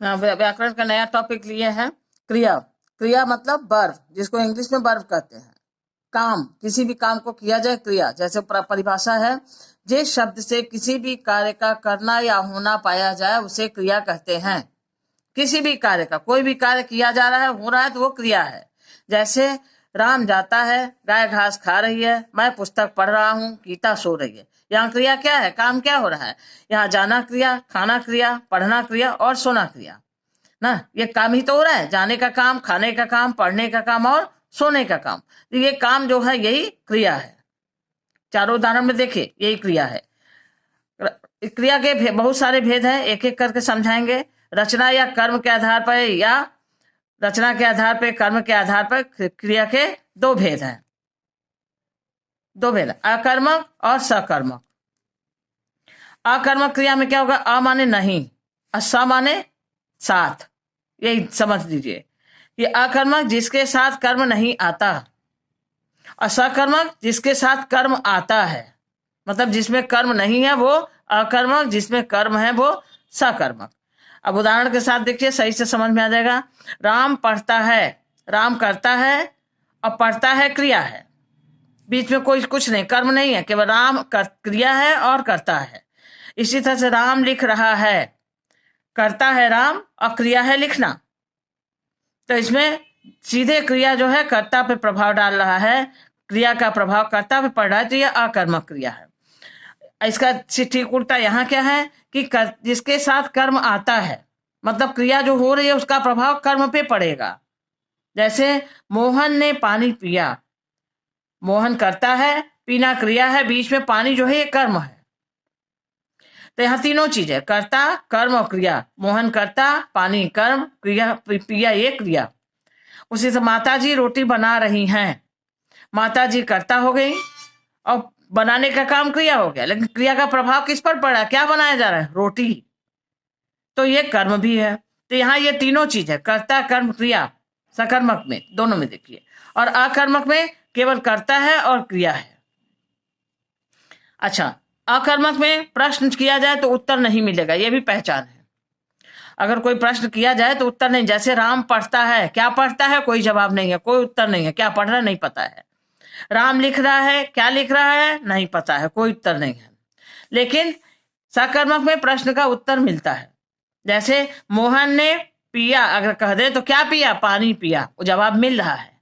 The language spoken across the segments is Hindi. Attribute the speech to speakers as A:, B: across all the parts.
A: हाँ, व्याकरण का नया टॉपिक लिए हैं। क्रिया। क्रिया मतलब वर्ब, जिसको इंग्लिश में वर्ब कहते हैं। काम, किसी भी काम को किया जाए, क्रिया। जैसे परिभाषा है, जिस शब्द से किसी भी कार्य का करना या होना पाया जाए उसे क्रिया कहते हैं। किसी भी कार्य का, कोई भी कार्य किया जा रहा है, हो रहा है, तो वो क्रिया है। जैसे राम जाता है, गाय घास खा रही है, मैं पुस्तक पढ़ रहा हूँ, गीता सो रही है। यहाँ क्रिया क्या है, काम क्या हो रहा है? यहाँ जाना क्रिया, खाना क्रिया, पढ़ना क्रिया और सोना क्रिया ना। ये काम ही तो हो रहा है, जाने का काम, खाने का काम, पढ़ने का काम और सोने का काम। तो ये काम जो है यही क्रिया है। चारों उदाहरण में देखिए, यही क्रिया है। क्रिया के बहुत सारे भेद हैं, एक एक करके समझाएंगे। रचना या कर्म के आधार पर, या रचना के आधार पर, कर्म के आधार पर क्रिया के दो भेद हैं। दो भेद, अकर्मक और सकर्मक। अकर्मक क्रिया में क्या होगा? अ माने नहीं और स माने साथ। यही समझ लीजिए। ये अकर्मक जिसके साथ कर्म नहीं आता, और सकर्मक जिसके साथ कर्म आता है। मतलब जिसमें कर्म नहीं है वो अकर्मक, जिसमें कर्म है वो सकर्मक। अब उदाहरण के साथ देखिए, सही से समझ में आ जाएगा। राम पढ़ता है, राम करता है और पढ़ता है क्रिया है। बीच में कोई कुछ नहीं, कर्म नहीं है, केवल राम क्रिया है और करता है। इसी तरह से राम लिख रहा है, करता है राम और क्रिया है लिखना। तो इसमें सीधे क्रिया जो है कर्ता पे प्रभाव डाल रहा है, क्रिया का प्रभाव कर्ता पे पड़ रहा है, तो यह अकर्मक क्रिया है। इसका ठीक उल्टा यहाँ क्या है कि जिसके साथ कर्म आता है, मतलब क्रिया जो हो रही है उसका प्रभाव कर्म पे पड़ेगा। जैसे मोहन ने पानी पिया, मोहन करता है, पीना क्रिया है, बीच में पानी जो है ये कर्म है। तो यहाँ तीनों चीजें, कर्ता, कर्म और क्रिया। मोहन करता, पानी कर्म, क्रिया पिया ये क्रिया। उसी से माता जी रोटी बना रही हैं, माता जी कर्ता हो गई और बनाने का काम क्रिया हो गया, लेकिन क्रिया का प्रभाव किस पर पड़ा? क्या बनाया जा रहा है? रोटी। तो ये कर्म भी है। तो यहाँ ये तीनों चीज है, कर्ता कर्म क्रिया। सकर्मक में दोनों में देखिए, और अकर्मक में केवल कर्ता है और क्रिया है। अच्छा, अकर्मक में प्रश्न किया जाए तो उत्तर नहीं मिलेगा, ये भी पहचान है। अगर कोई प्रश्न किया जाए तो उत्तर नहीं। जैसे राम पढ़ता है, क्या पढ़ता है? कोई जवाब नहीं है, कोई उत्तर नहीं है, क्या पढ़ रहा है नहीं पता है। राम लिख रहा है, क्या लिख रहा है नहीं पता है, कोई उत्तर नहीं है। लेकिन सकर्मक में प्रश्न का उत्तर मिलता है। जैसे मोहन ने पिया, अगर कह दे तो क्या पिया? पानी पिया, वो जवाब मिल रहा है।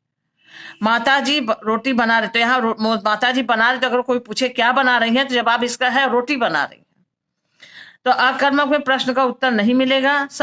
A: माता जी रोटी बना रहे, तो यहाँ माता जी बना रहे, तो अगर कोई पूछे क्या बना रही है तो जवाब इसका है रोटी बना रही है। तो अकर्मक में प्रश्न का उत्तर नहीं मिलेगा।